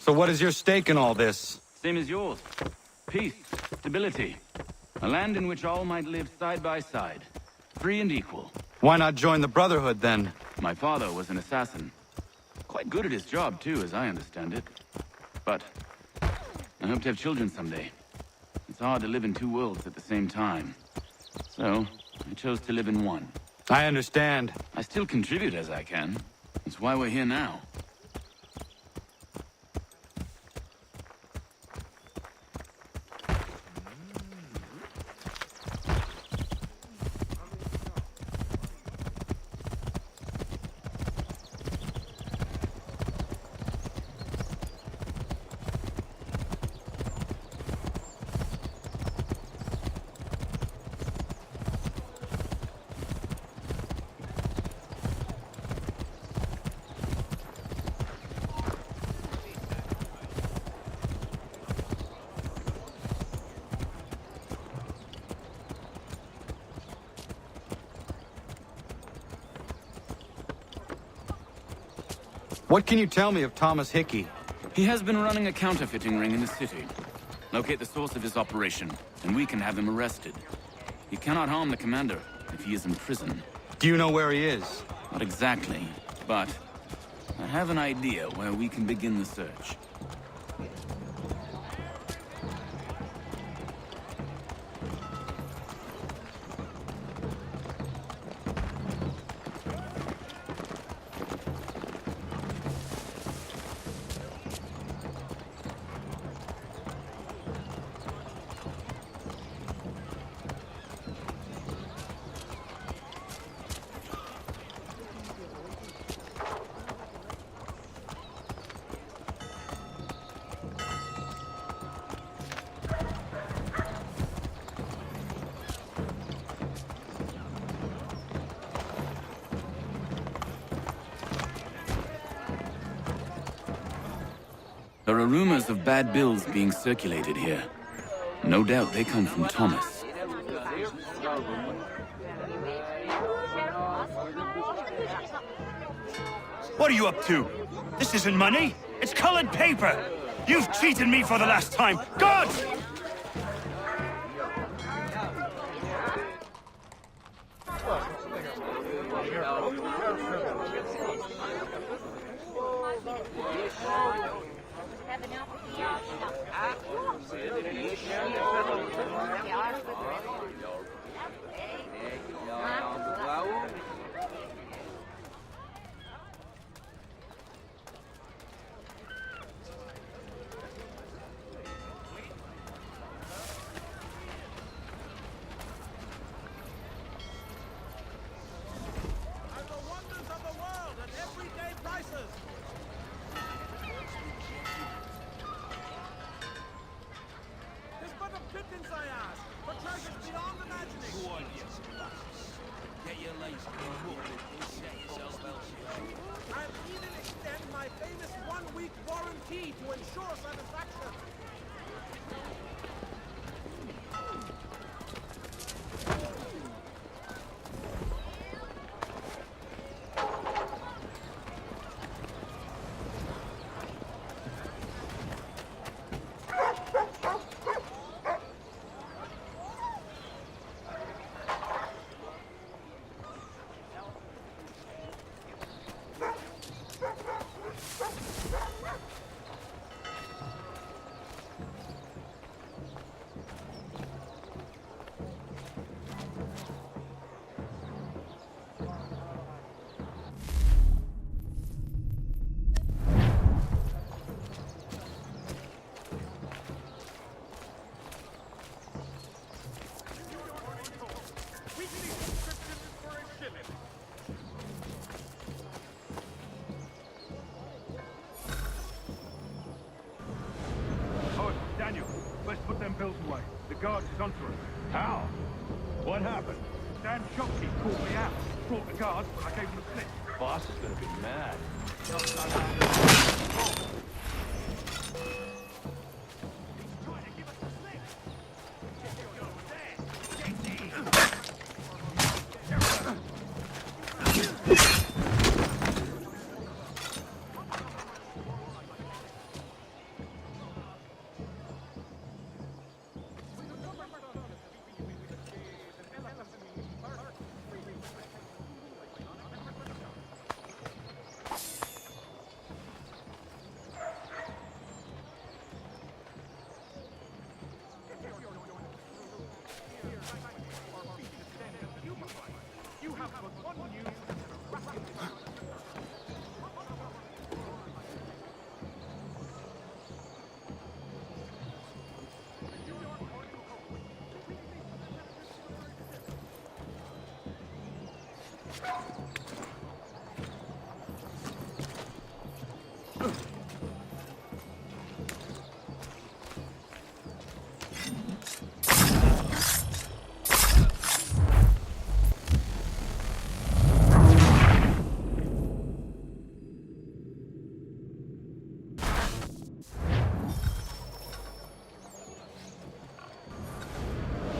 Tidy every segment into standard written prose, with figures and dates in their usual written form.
So what is your stake in all this? Same as yours. Peace, stability. A land in which all might live side by side. Free and equal. Why not join the Brotherhood, then? My father was an assassin. Quite good at his job, too, as I understand it. But I hope to have children someday. It's hard to live in two worlds at the same time. So, I chose to live in one. I understand. I still contribute as I can. That's why we're here now. What can you tell me of Thomas Hickey? He has been running a counterfeiting ring in the city. Locate the source of his operation, and we can have him arrested. He cannot harm the commander if he is in prison. Do you know where he is? Not exactly, but I have an idea where we can begin the search. There are rumors of bad bills being circulated here. No doubt they come from Thomas. What are you up to? This isn't money. It's colored paper. You've cheated me for the last time. God! Guards is onto us. How? What happened? Dan Shopkeep called me out. Brought the guards, but I gave him a slip. Boss is gonna be mad.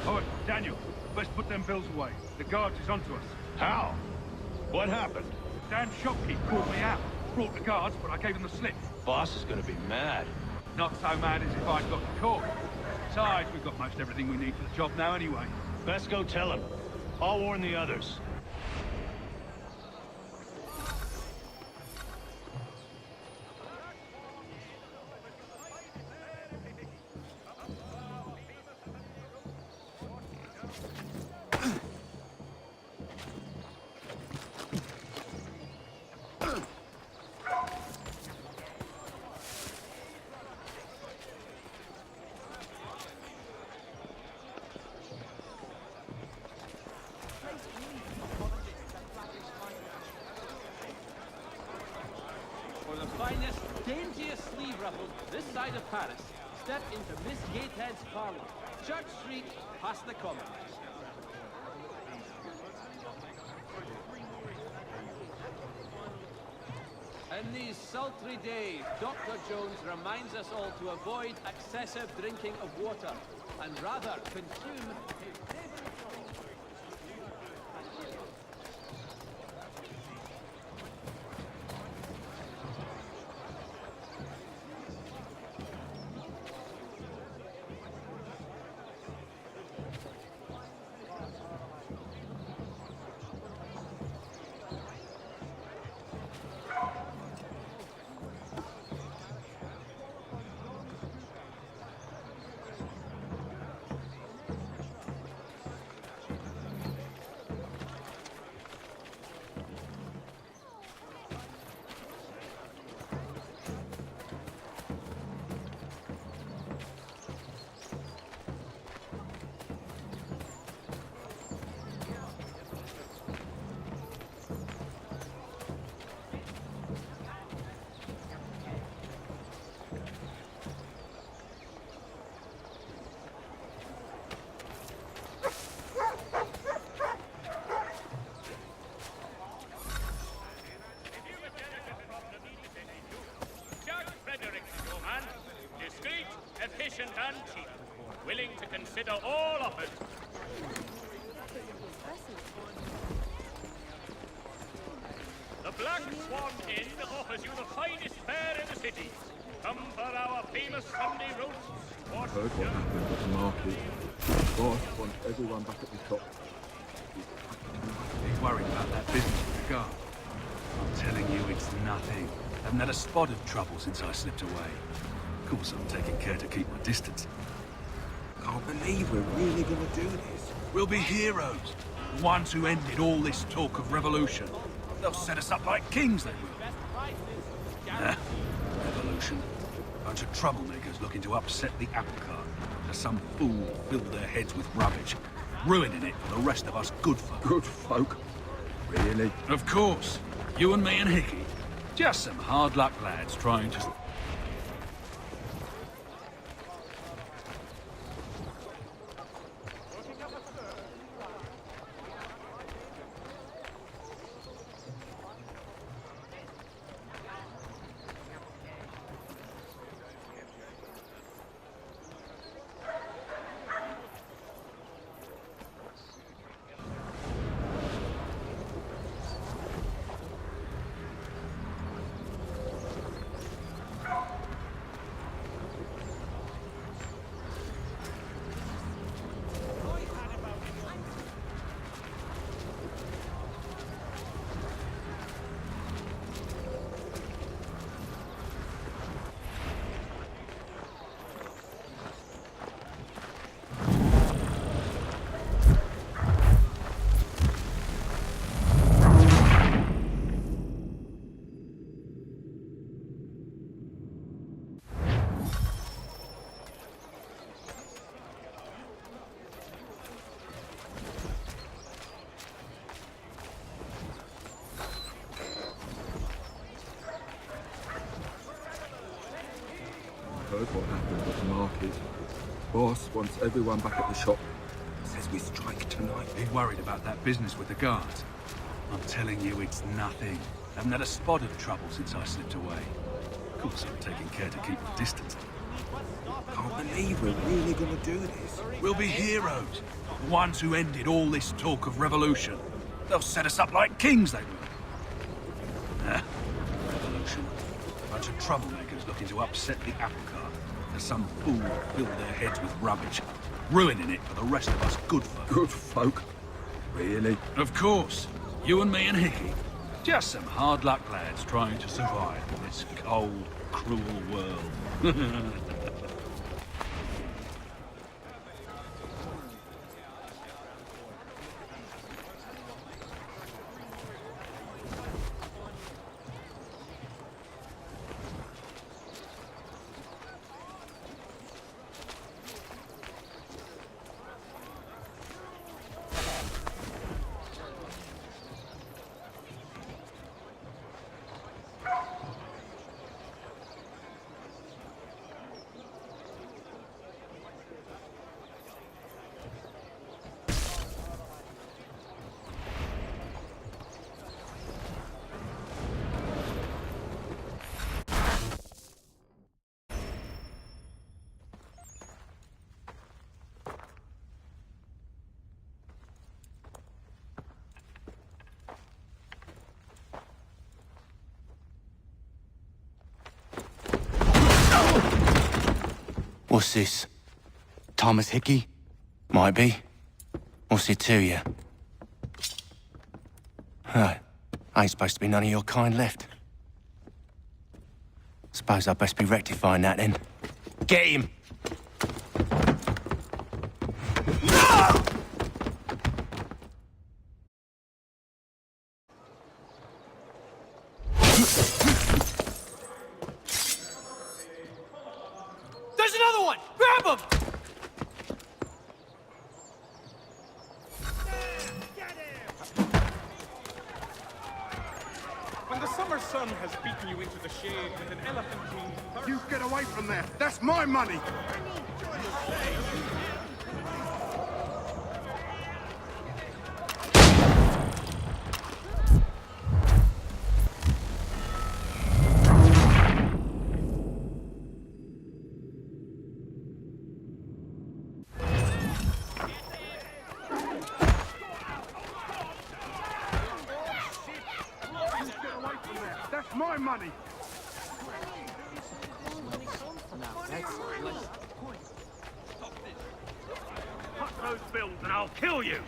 Oh, Daniel, let's put them bills away. The guards is onto us. How? What happened? Dan Shopkeep called me out. Brought the guards, but I gave him the slip. Boss is gonna be mad. Not so mad as if I'd got caught. Besides, we've got most everything we need for the job now anyway. Best go tell him. I'll warn the others. For the finest, daintiest sleeve ruffles this side of Paris, step into Miss Gatehead's parlour, Church Street, past the Common. In these sultry days, Dr. Jones reminds us all to avoid excessive drinking of water, and rather consume his efficient and cheap, willing to consider all offers. The Black Swan Inn offers you the finest fare in the city. Come for our famous Sunday roasts. Heard what happened at the market. Boss wants everyone back at the top. He's worried about that business with the guard. I'm telling you, it's nothing. Haven't had a spot of trouble since I slipped away. Of course, I'm taking care to keep my distance. Can't believe we're really gonna do this. We'll be heroes. The ones who ended all this talk of revolution. They'll set us up like kings, they will. Revolution. Bunch of troublemakers looking to upset the apple cart. As some fool filled their heads with rubbish, ruining it for the rest of us good folk. Good folk? Really? Of course. You and me and Hickey. Just some hard luck lads trying to... market. Boss wants everyone back at the shop. Says we strike tonight. Be worried about that business with the guards. I'm telling you, it's nothing. Haven't had a spot of trouble since I slipped away. Of course, I'm taking care to keep my distance. Can't believe we're really gonna do this. We'll be heroes. The ones who ended all this talk of revolution. They'll set us up like kings, they will. Huh? Revolution. A bunch of troublemakers looking to upset the apple cart. There's some fool filled their heads with rubbish, ruining it for the rest of us good folk. Good folk? Really? Of course. You and me and Hickey. Just some hard luck lads trying to survive in this cold, cruel world. What's this? Thomas Hickey? Might be. What's it to you? Oh, ain't supposed to be none of your kind left. Suppose I'd best be rectifying that then. Get him! There's another one! Grab him! When the summer sun has beaten you into the shade with an elephantine thirst... You get away from there! That's my money! That's my money! Cut those bills and I'll kill you!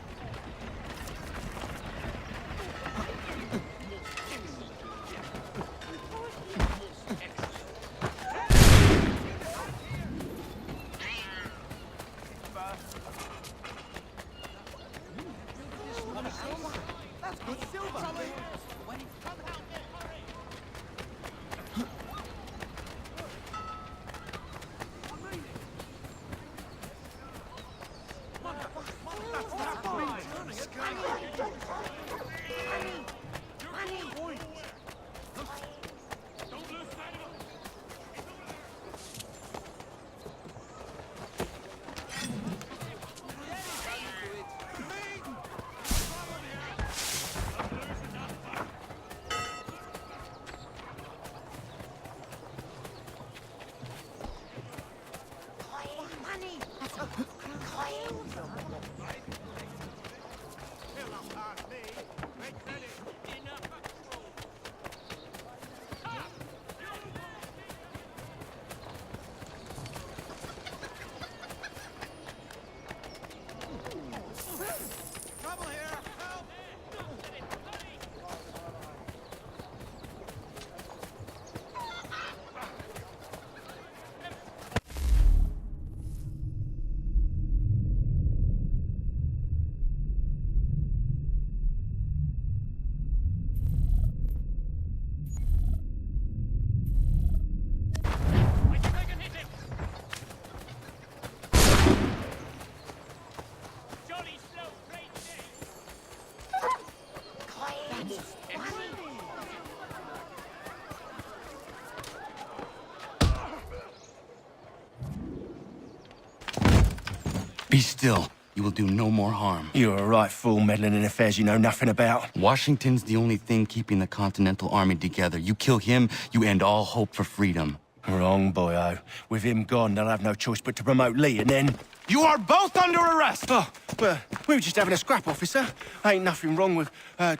Be still. You will do no more harm. You're a right fool meddling in affairs you know nothing about. Washington's the only thing keeping the Continental Army together. You kill him, you end all hope for freedom. Wrong, boyo. With him gone, they'll have no choice but to promote Lee, and then... You are both under arrest! Oh, but we were just having a scrap, officer. Ain't nothing wrong with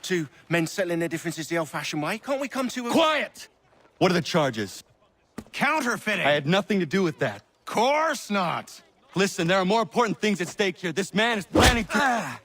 two men settling their differences the old-fashioned way. Can't we come to a... Quiet! What are the charges? Counterfeiting! I had nothing to do with that. Course not! Listen, there are more important things at stake here. This man is planning to...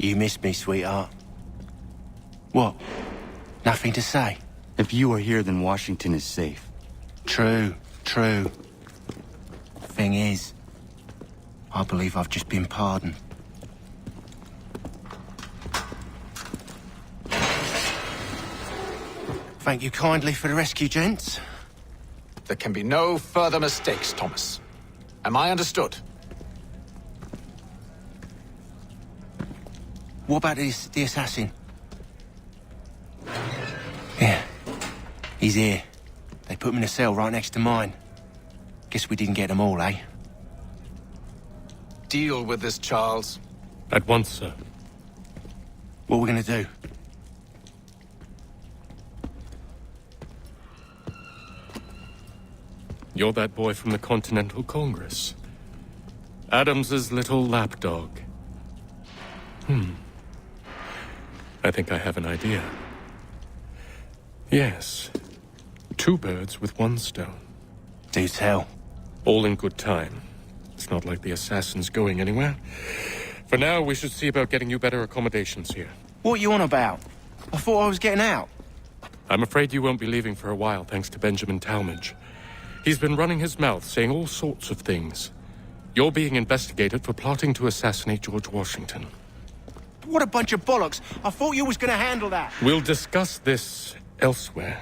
You missed me, sweetheart. What? Nothing to say? If you are here, then Washington is safe. True. Thing is, I believe I've just been pardoned. Thank you kindly for the rescue, gents. There can be no further mistakes, Thomas. Am I understood? What about the assassin? Yeah. He's here. They put him in a cell right next to mine. Guess we didn't get them all, eh? Deal with this, Charles. At once, sir. What are we gonna do? You're that boy from the Continental Congress. Adams's little lapdog. I think I have an idea. Yes. 2 birds with 1 stone. Do tell. All in good time. It's not like the assassin's going anywhere. For now, we should see about getting you better accommodations here. What you on about? I thought I was getting out. I'm afraid you won't be leaving for a while, thanks to Benjamin Talmadge. He's been running his mouth, saying all sorts of things. You're being investigated for plotting to assassinate George Washington. What a bunch of bollocks. I thought you was gonna handle that. We'll discuss this elsewhere.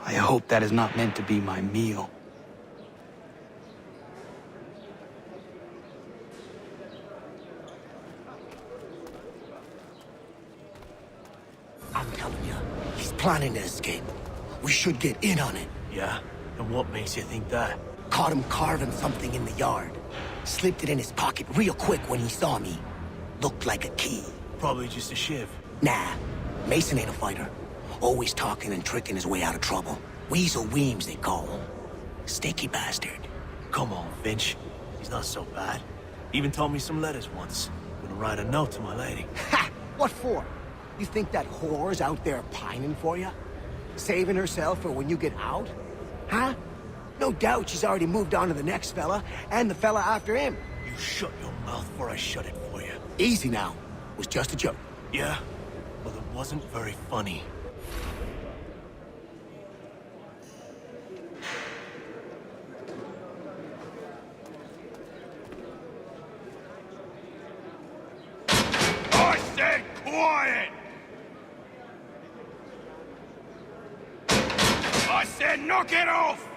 I hope that is not meant to be my meal. I'm telling you, he's planning to escape. We should get in on it. Yeah? And what makes you think that? Caught him carving something in the yard. Slipped it in his pocket real quick when he saw me. Looked like a key. Probably just a shiv. Nah, Mason ain't a fighter. Always talking and tricking his way out of trouble. Weasel Weems, they call him. Sneaky bastard. Come on, Finch. He's not so bad. Even told me some letters once. Gonna write a note to my lady. Ha! What for? You think that whore's out there pining for you? Saving herself for when you get out? Huh? No doubt she's already moved on to the next fella, and the fella after him. You shut your mouth before I shut it for you. Easy now. Was just a joke. Yeah? Well, it wasn't very funny. I said quiet! I said knock it off!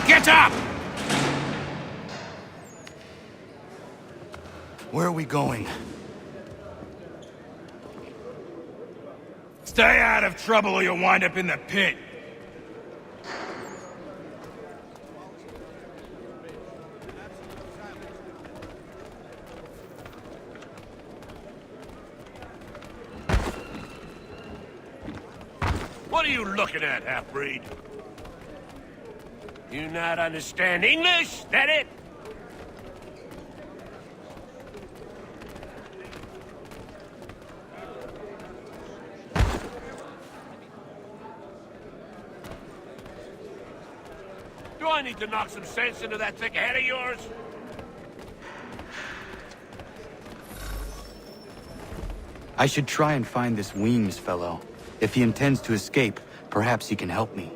Get up! Where are we going? Stay out of trouble or you'll wind up in the pit. are you looking at, half-breed? You not understand English? That it? Do I need to knock some sense into that thick head of yours? I should try and find this Weems fellow. If he intends to escape, perhaps he can help me.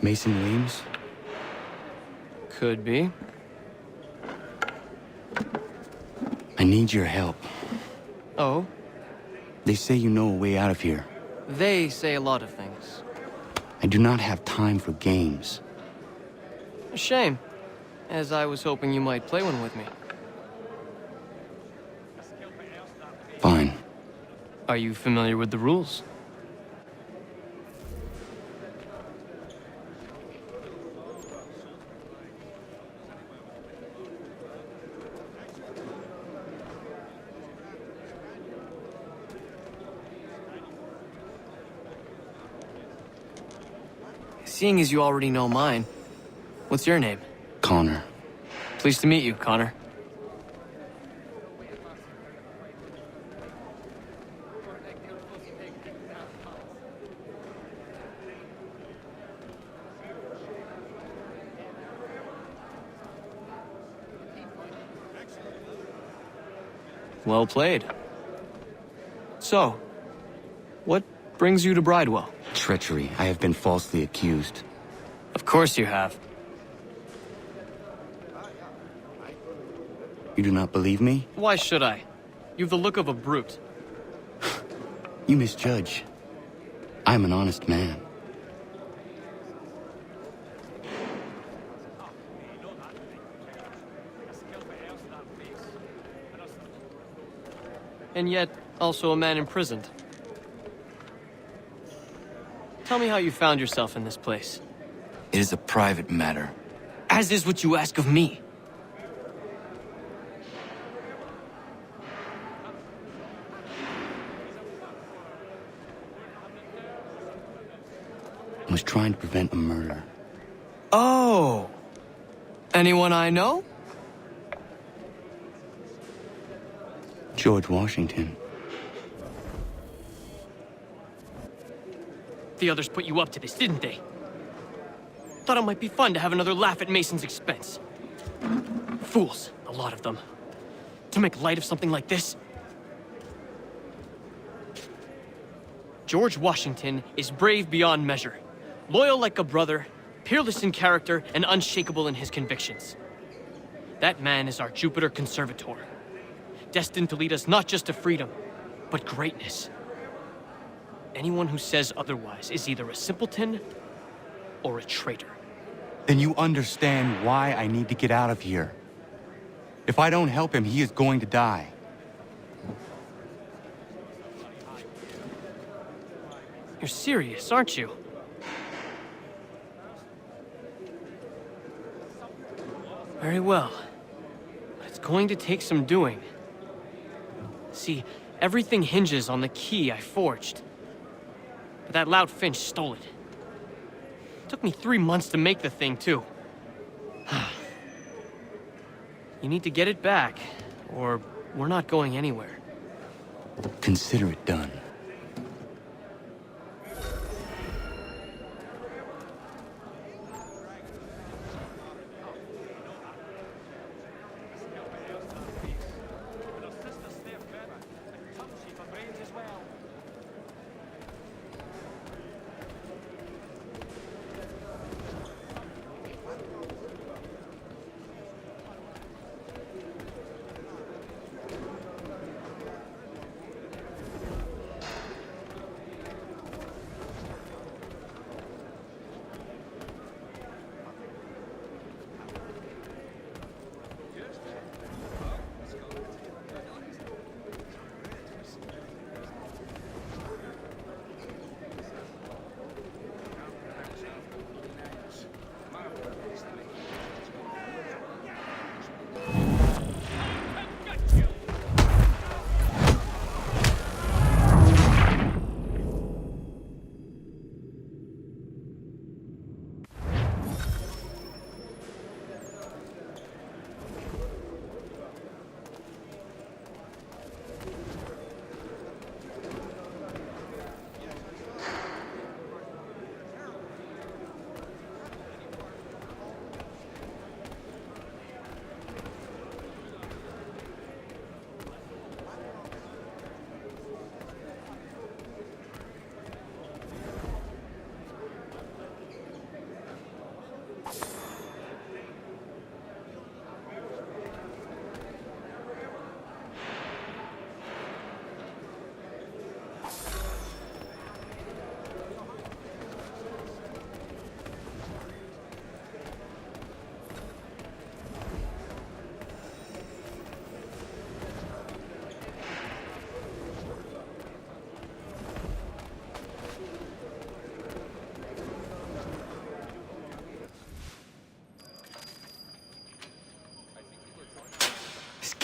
Mason Weems? Could be. I need your help. Oh? They say you know a way out of here. They say a lot of things. I do not have time for games. A shame, as I was hoping you might play one with me. Fine. Are you familiar with the rules? Seeing as you already know mine, what's your name? Connor. Pleased to meet you, Connor. Well played. So, what brings you to Bridewell? Treachery. I have been falsely accused. Of course you have. You do not believe me? Why should I? You've the look of a brute. You misjudge. I'm an honest man. And yet, also a man imprisoned. Tell me how you found yourself in this place. It is a private matter. As is what you ask of me. I was trying to prevent a murder. Oh! Anyone I know? George Washington. The others put you up to this, didn't they? Thought it might be fun to have another laugh at Mason's expense. Fools, a lot of them. To make light of something like this. George Washington is brave beyond measure, loyal like a brother, peerless in character, and unshakable in his convictions. That man is our Jupiter Conservator, destined to lead us not just to freedom, but greatness. Anyone who says otherwise is either a simpleton or a traitor. Then you understand why I need to get out of here. If I don't help him, he is going to die. You're serious, aren't you? Very well. But it's going to take some doing. See, everything hinges on the key I forged. But that loud Finch stole it. Took me 3 months to make the thing, too. You need to get it back, or we're not going anywhere. Consider it done.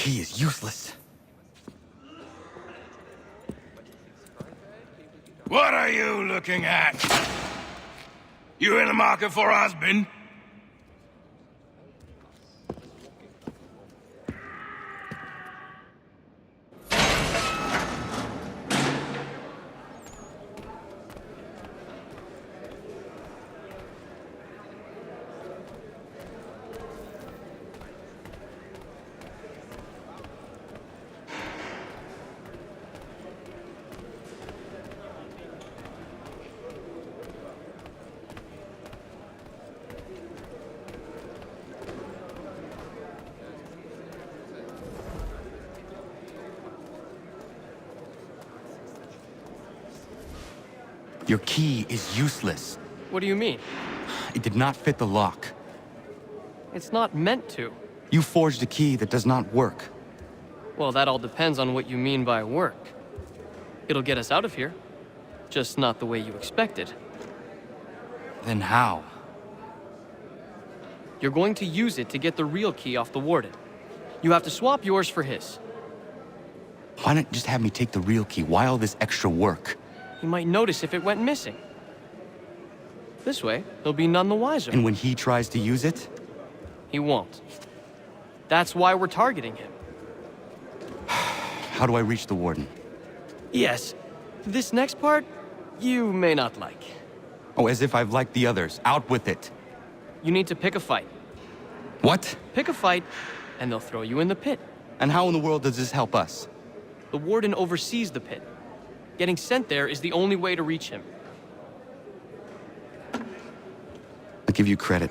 key is useless. What are you looking at? You in the market for a husband? Your key is useless. What do you mean? It did not fit the lock. It's not meant to. You forged a key that does not work. Well, that all depends on what you mean by work. It'll get us out of here. Just not the way you expected. Then how? You're going to use it to get the real key off the Warden. You have to swap yours for his. Why not just have me take the real key? Why all this extra work? He might notice if it went missing. This way, he'll be none the wiser. And when he tries to use it? He won't. That's why we're targeting him. How do I reach the Warden? Yes. This next part, you may not like. Oh, as if I've liked the others. Out with it. You need to pick a fight. What? Pick a fight, and they'll throw you in the pit. And how in the world does this help us? The Warden oversees the pit. Getting sent there is the only way to reach him. I'll give you credit.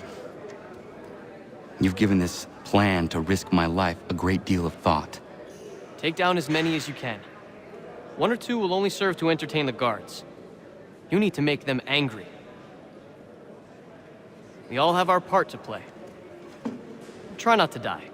You've given this plan to risk my life a great deal of thought. Take down as many as you can. 1 or 2 will only serve to entertain the guards. You need to make them angry. We all have our part to play. Try not to die.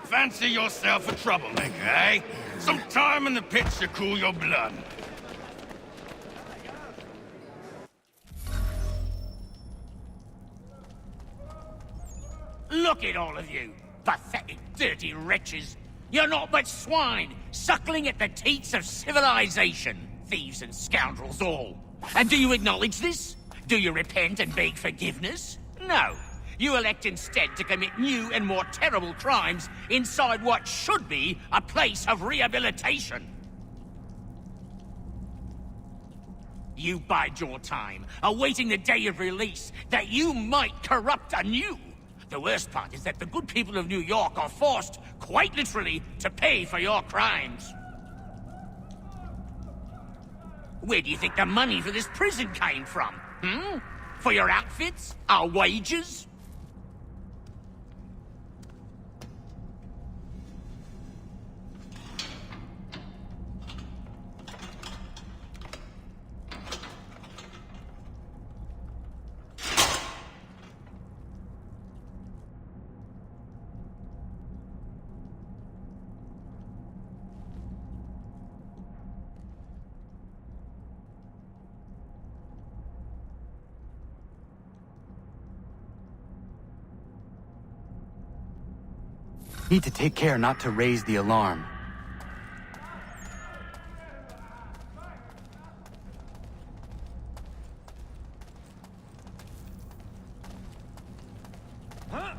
Fancy yourself a troublemaker, eh? Some time in the pits to cool your blood. Look at all of you, pathetic, dirty wretches. You're not but swine, suckling at the teats of civilization. Thieves and scoundrels all. And do you acknowledge this? Do you repent and beg forgiveness? No. You elect instead to commit new and more terrible crimes inside what should be a place of rehabilitation. You bide your time, awaiting the day of release, that you might corrupt anew. The worst part is that the good people of New York are forced, quite literally, to pay for your crimes. Where do you think the money for this prison came from? For your outfits? Our wages? Need to take care not to raise the alarm. Huh?